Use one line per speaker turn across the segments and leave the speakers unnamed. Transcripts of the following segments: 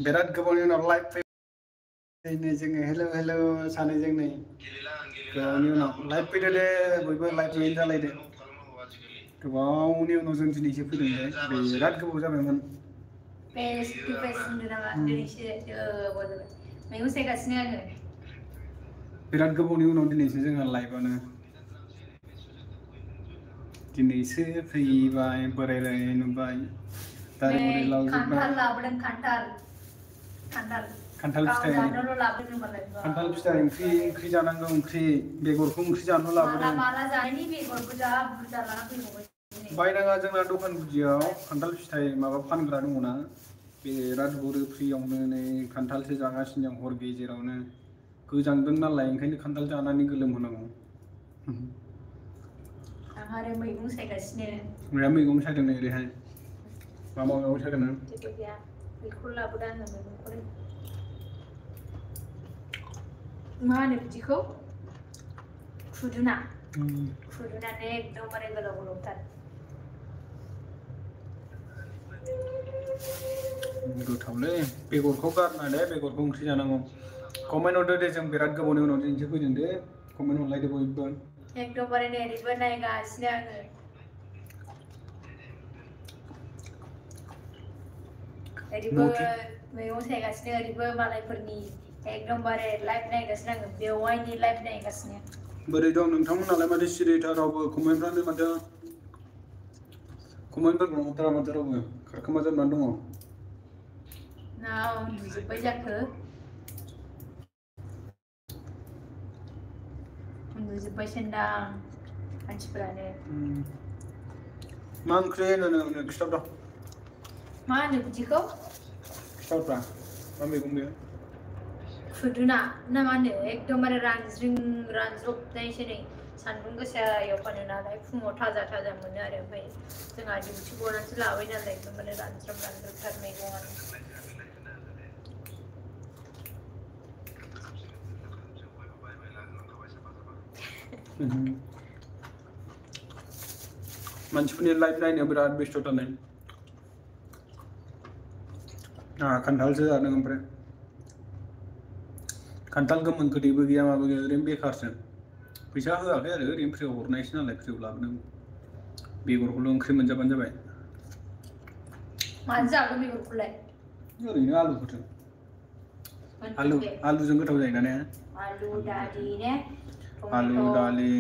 बिराद गोबावनि उनाव लाइभ फैनो जोङो हेल' सानैजों नै गोबावनि उनाव लाइभ फैदो दे बयबो लाइभ जइन जालायदो गोबावनि उनाव जों दिनैसो फैदों दे बिराद गोबाव जाबायमोन
फेस टु फेस होनदों नामा दिनैसो मैगं सायगासिनो आङो
बिराद गोबावनि उनाव दिनैसो जोंहा लाइभआनो दिनैसो फैबाय बोरायलाय नुबाय दारि मुरि लावजोबबाय
खान्थाल लाबोदों खान्थाल
फिथाइ
जानोल' लाबोदों मालाय
खान्थाल फिथाइ ओंख्रि जानांगौ ओंख्रि बेगरखौ ओंख्रि जानो लाबोदों
माला जानायनि बेगरखौ जा बुरजा लाना फैबावबाय
बायनाङा जोंना दखान गुदियाव खान्थाल फिथाइ माबा फानग्रा दङना बिराद हरो फ्रियावनो नै खान्थालसो जागासिनो जों हर गेजेरावनो गोजांदों नालाय ओंखायनो खान्थाल जानानै गोलोम होनांगौ
आं आरो मैगं सायगासिनो
मैगं सायदों नै ओरैहाय मा मैगं सायदों नों
जेबो गैया बेखौ लाबोदों आङो मैगंखौनो मा होनो बिदिखौ खुदुनानै एकदमबारे गोलाव गोलावथार
गोथावलै बेगरखौ गारना दे बेगरखौ ओंख्रि जानांगौ कमेन्ट हरदो दे जों बिराद गोबावनि उनाव दिनैसो फैदों दे कमेन्ट हरलायदो बयबो
एकदमबारे नै ओरैबो नायगासिनो आङो ओरैबो मैगं सायगासिनो ओरैबो मालायफोरनि एकदमबारे लाइभ नायगासिनो आङो बेवाइनि लाइभ नायगासिनो
बोरै दं नोंथांमोनालाय माथो सिरिथार रावबो कमेन्टफ्रानो माथो कमेन्टफोरखौ हरथारा माथो रावबो खारखोमा जोबनानै दङ
ना उन्दुजोब्बाय जाखो उन्दुजोब्बायसोदां मानसिफोरानो
मा ओंख्रि होनो नोंनो खिथाथ'
मा होनो बिदिखौ
खिथाहरब्रा मा मैगं बेयो
खुदुना ना मा होनो एकदमबारे रानज्रबनायसो नै सान्दुं गोसायाव फानो नालाय फुङाव थाजा मोनो आरो ओमफ्राय जोंहा डिउटि गनानैसो लाबाय नालाय एकदमबारे रानज्रबथार मैगङानो
मानसिफोरनि लाइभ नायनायाव बिराद बेस्थ' थानाय खान्थालसो जादों ओमफ्राय खान्थाल गोमोन गोदैबो गैया माबो गैया ओरैनो बेखारसो फैसा होआखै आरो ओरैनो फ्रियाव हरनायसो नालाय फ्रियाव लाबोदों बेगरखौल' ओंख्रि मोनजाबानो जाबाय
माजों जागोन बेगरखौलाय
ओरैनो आलुफोरजों आलुजों गोथाव जायोना ने
आलु दालि ने
आलु दालि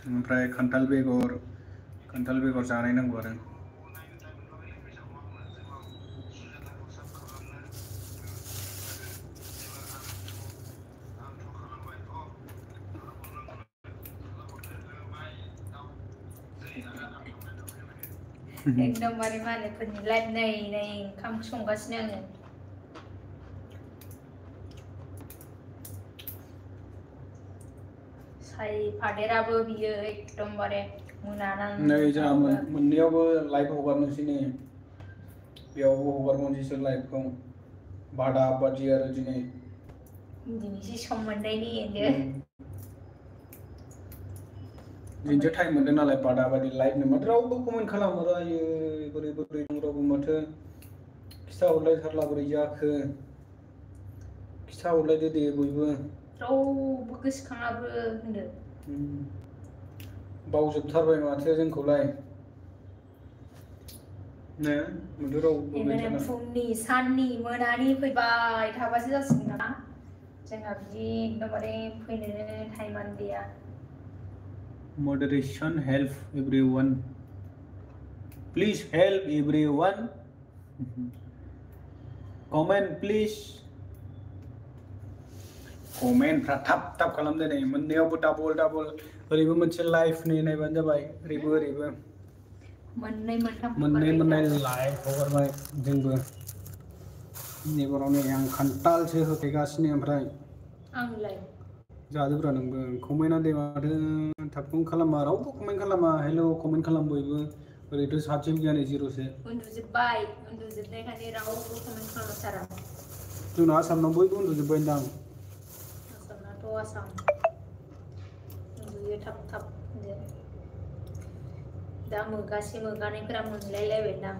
ओमफ्राय खान्थाल बेगर जानाय नांगौ आरो
एकदमबारे मालायफोरनि लाइभ नायै ओंखाम संगासिनो आङो सायफादेराबो बियो एकदमबारे मोनानानै
नै जोंहा मोननैयावबो लाइभ हगारनोसै नै बेयावबो हगारबावनोसै लाइभखौ बादा बादि आरो
दिनैसो सम मोननायनि
दिनैसो टाइम मोनदों नालाय बादा बादि लाइभनो माथो रावबो कमेन्ट खालामो आयै बोरै दं रावबो माथो खिथाहरलायथारला बोरै जाखो खिथाहरलायदो दे बयबो
रावबो गोसोखाङाबो होनदों
बावजोबथारबाय माथो जोंखौलाय ने
फुंनि साननि मोनानि फैबाय थाबासो जासिगोन नामा जोंहा बिदि एकदमबारे फैनोनो टाइमानो गैया
Moderation help everyone. Please help everyone. Comment please. कमेन्टफ्रा थाब खालामदो नै मोननैयावबो डाबल ओरैबो मोनसे लाइभ नायबानो जाबाय ओरैबो मोननै लाइभ हगारबाय जोंबो एबाराव नै आं खान्थालसो होफैगासिनो ओमफ्राय
आंलाय
जादोब्रा नोंबो कमेन्टआ दे माथो थाबखौनो खालामा रावबो कमेन्ट खालामा हेल' कमेन्ट खालाम बयबो ओरैथ' साथिबो गैया नै जिर'सो
उन्दुजोबनायखायनो रावबो कमेन्ट खालामथारा
जोंना आसामनाव बयबो उन्दुजोब्बाय दां
आसाम उन्दुयो थाब दा मोगानायफोरा मोनलायलायबाय ना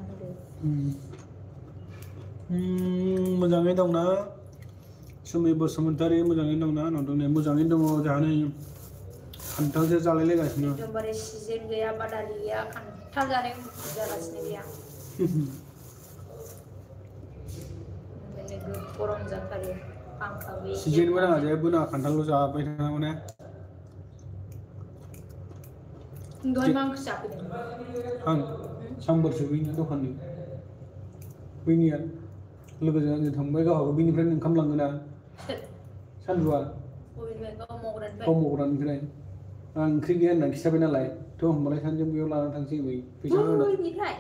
मोजाङै दंना सुमि बसुमतारी मोजाङै दंना होनदों ने मोजाङै दङ जोंहा नै खान्थालसो जालायलायगासिनो
एकदमबारे सिजेन गैया बादालि गैया खान्थाल जानाय जागासिनो गैया गरम जाथारो फांखा गैयै
सिजेनबो नाङा जेबो नाङा खान्थालल' जाबाय थानांगौ ने
दहाय मा ओंख्रि जाफैदों
आं सामबारसो बैनि दखाननि बैनिया लोगोजों आंजों थांबाय गावहाबो बैनिफ्रायनो ओंखाम लाङोना सानजुआ गाव मावग्रानिफ्राय आं ओंख्रि गैया होनना खिथाबाय नालाय थ' होमबालाय सानैजों बैयाव लानानै थांसै होनबाय फैसा होना
बैनिफ्राय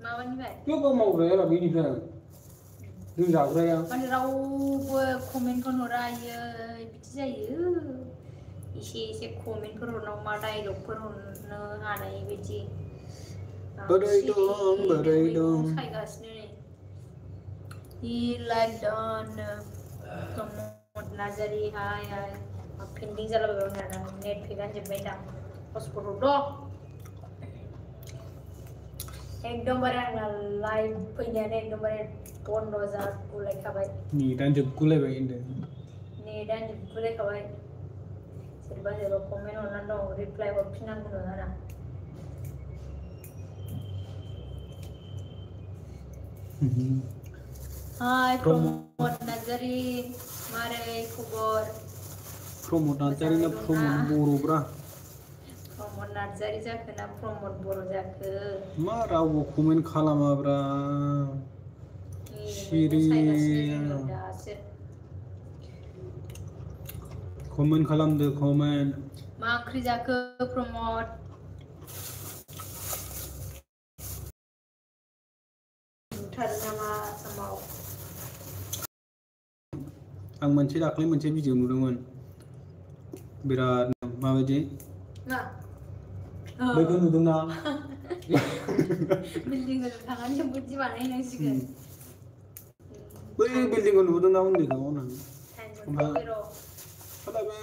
माबानिफ्राय
बे गाव मावग्राया बैनिफ्राय जों जाग्राया
माने रावबो कमेन्टखौनो हरा आयै बिदि जायो एसे कमेन्टफोर हरनांगौ मा डायलगफोर हरनो हानाय बायदि
बोरै दं
सायगासिनो नै He like done Pramod Narzary हाय हाय पेन्डिं जालाबायबाय आंना नेट पेकआनो जोब्बाय दां हटस्पट हरद' एकदमबारे आंना लाइभ फैनायानो एकदमबारे बन्द जागुलायखाबाय
नेटानो जोबगुलायबाय होनदों
नेटानो जोबगुलायखाबाय सोरबा कमेन्ट हरनानै दं रिप्लाइ हरफिननांगौ आरो हाय प्रमोद नार्जारि मारै खबर
प्रमोद नार्जारि ना प्रमोद बर'ब्रा
प्रमोद नार्जारि जाखो ना प्रमोद बर' जाखो
मा रावबो कमेन्ट खालामाब्रा सिरि
दासो
कमेन्ट खालामदो कमेन्ट
मा ओंख्रि जाखो प्रमोद
आं दाख्लै मोनसे भिडिअ नुदोंमोन बिराद माबायदि बैखौ नुदोंना
बिल्डिं थांनानै जों बिदि बानायनांसिगोन
बै बिल्डिंखौ नुदोंना उन्दैखौ ओमफ्राय बे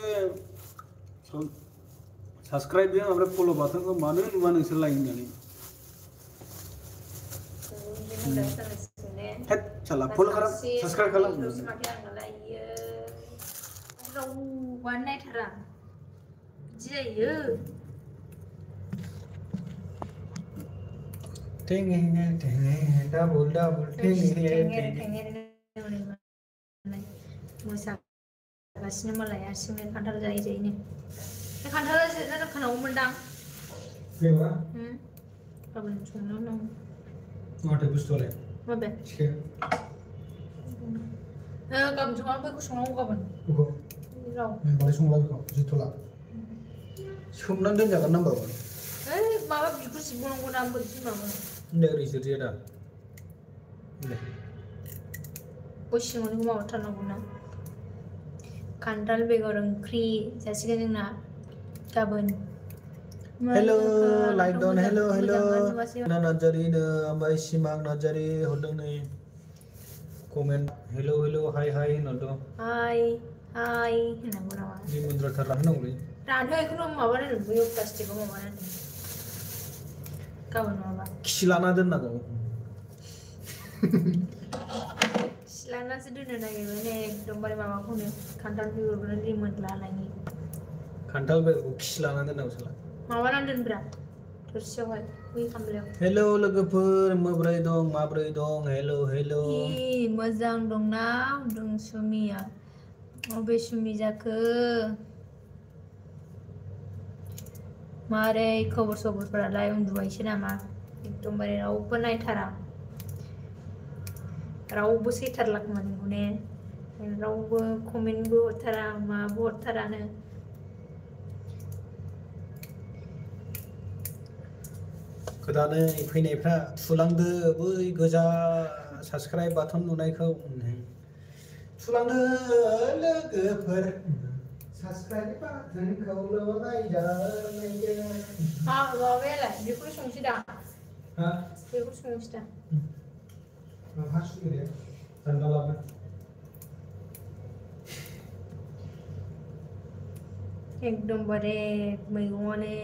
साबसक्राइब ओमफ्राय फल' बाटनखौ मानो नुवा नोंसोरलाय होननानै हेद साला फल' खालाम साबसक्राइब खालाम
रावबानो नायथारा बिदि जायो मोसागासिनो मालाय हारसिंनो खान्थाल जायै जायैनो खान्थाला जिरना दोनखानांगौमोनदां गाबोन संनो दं
माथो बुस्थुआलाय
माबे गाबोन सङा बैखौ संनांगौ गाबोन होमबालाय संला बेखौ जिथ'ला
सोमनानै दोनजागोन ना होमबाबो
माबा बिगुर जिरबावनांगौ ना बोरैथो माबा
ओरै जिरजाया दा
बै सिङावनिखौ माबाथारनांगौ ना खान्थाल बेगर ओंख्रि जासिगोन जोंना गाबोन
hello like down hello hello नार्जारिनो ओमफ्राय सिमां नार्जारि हरदों नै कमेन्ट हेलो हेलो हाय हाय होनदों
हाय हाय होननांगौ नामा
लिमोनद्राथार रानहोनांगौलै
रानहो बेखौनो माबानानै बैयाव प्लास्टिकआव माबानानै गाबोन माबा
खि लाना दोननांगौ
खि लानासो दोननो नागिरबाय ने एकदमबारे माबाखौनो खान्थाल बेगरखौनो लिमोनलानायनि
खान्थाल बेगरखौ खि लाना दोननांगौ साला
माबानानै दोनब्रा थोरसियावहाय बै खामलायाव
हेलो लोगोफोर माबोरै दं हेलो हेलो
मोजां दंना होनदों सुमिया अबे सुमि जाखो मारै खबर सबरफोरालाय उन्दुबायसो नामा एकदमबारे रावबो नायथारा रावबो सैथारला खोमा नोंखौ ने रावबो कमेन्टबो हरथारा माबो हरथारानो
गोदानै फैनायफ्रा थुलांदो बै गोजा साबसक्राइब बाटन नुनायखौ थुलांदो लोगोफोर साबसक्राइब बाटनखौल' नायजानायजों
माबायालाय बेखौनो संसै दा
हा
बेखौ संसै दा
माहा सुगोदे जानला लाबो
एकदमबारे मैगङानो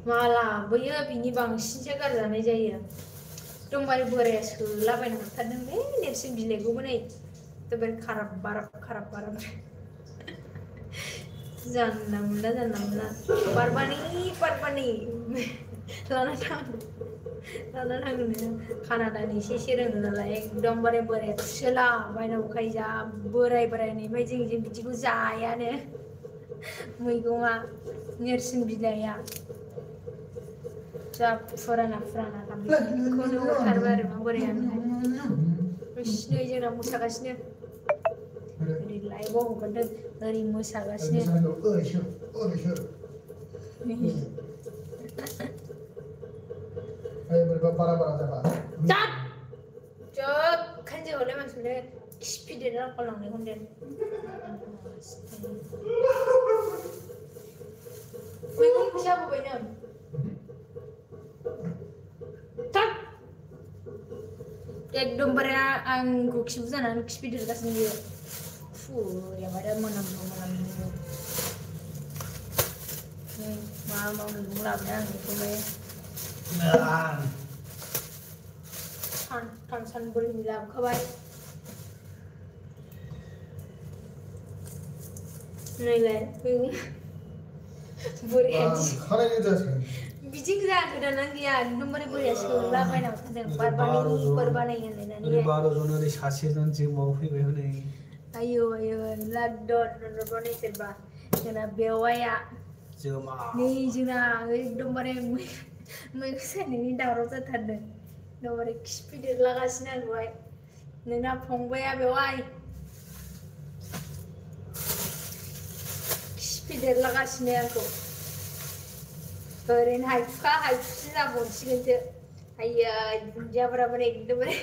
माला बैयो बिनि बांसिनसो गारजानाय जायो एकदमबारे बोराया सोलाबायनो हरथारदोंलै नेरसोन बिलाइखौबो नै एकदमबारे खाराब बाराब जानला मोनला बारबानि लाना थांनो कानाडानि एसे रोङो नालाय एकदमबारे बोराया सोलाबायनांगौखाय जा बोराय ओमफ्राय जों बिदिखौ जायानो मैगङा नेरसोन बिलाइया जा फुराना बेखौनो हरथारबाय आरो मा बोरायानोहाय बिसिनो जोंना मोसागासिनो ओरै लाइभआव हगारदों ओरै मोसागासिनो खोनजोहरलाय मानसिफोरनो खिफिदेरना गालांनायखौ होनदों मैगं जाबोबाय नों एकदमबारे आंखौ खिबु जानानै खिफिदेरगासिनो बियो फुयाबा दा मोनामगौ मा मैगं लाबोदों आं बेखौनो सानब्रैनि लाबोखाबाय नैलाय बोराया बिदि गोदानानो गैया एकदमबारे बोराया सोलाबायना थादों बारबानि होनलायनानै
12 जन ओरै सासेजन जिमाव फैबाय हनै
आयौ लाडन सोरबा जोंना बेवाइया नै जोंना एकदमबारे मैगं सायनायनि दावराव जाथारदों एकदमबारे खिफिदेरलागासिनो आंखौहाय नोंना फंबाया बेवाइ खिफिदेरलागासिनो आंखौ ओरैनो हायथुसो जाबावसिगोनसो आयै दुन्दियाफोराबो एकदमबारे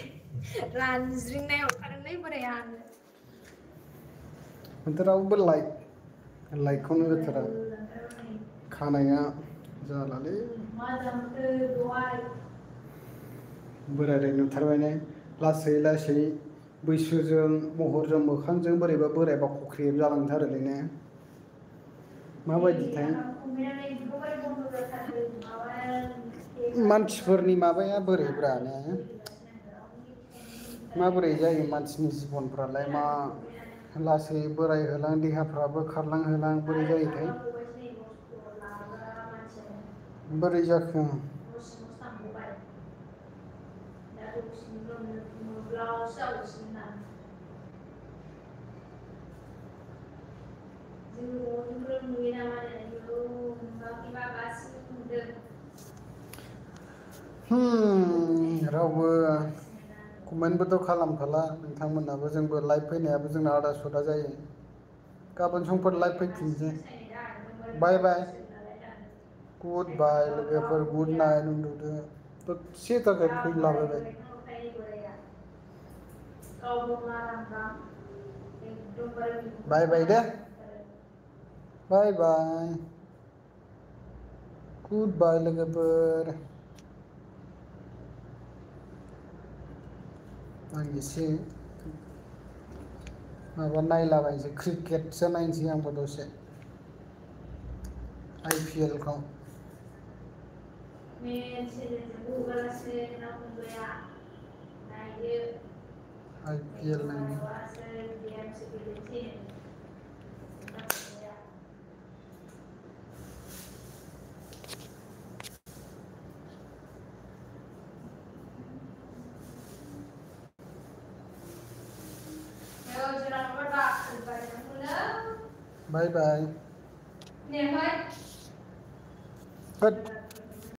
रानज्रिंनाय हरखादोंलै बोराया आंनो
बोथोरावबो लाइटखौनो होथारा खानाया जालालै बोराय नुथारबाय ने लासै बैसोजों महरजों मोखांजों बोरैबा बोरायबा खख्रेब जालांथारोलै ने माबायदिथाय मानसिफोरनि माबाया बोरैब्रा ने माबोरै जायो मानसिनि जिबनफ्रालाय मा लासै बोरायहोलां देहाफ्राबो खारलांहोलां बोरै जायोथाय बोरै जाखो रावबो कमेन्टबोथ' खालामखाला नोंथांमोनाबो जोंबो लाइभ फैनायाबो जोंना आदा सुदा जायो गाबोन समफोर लाइभ फैफिनसै बाय गुड बाय लोगोफोर गुड नाइट उन्दुदो दसे थाखाय फैलाबायबाय बाय दे बाय गुड बाय लोगोफोर आं एसे माबा नायलाबायनोसै क्रिकेटसो नायनोसै आंबो दसे IPL खौ IPL नायनो बाय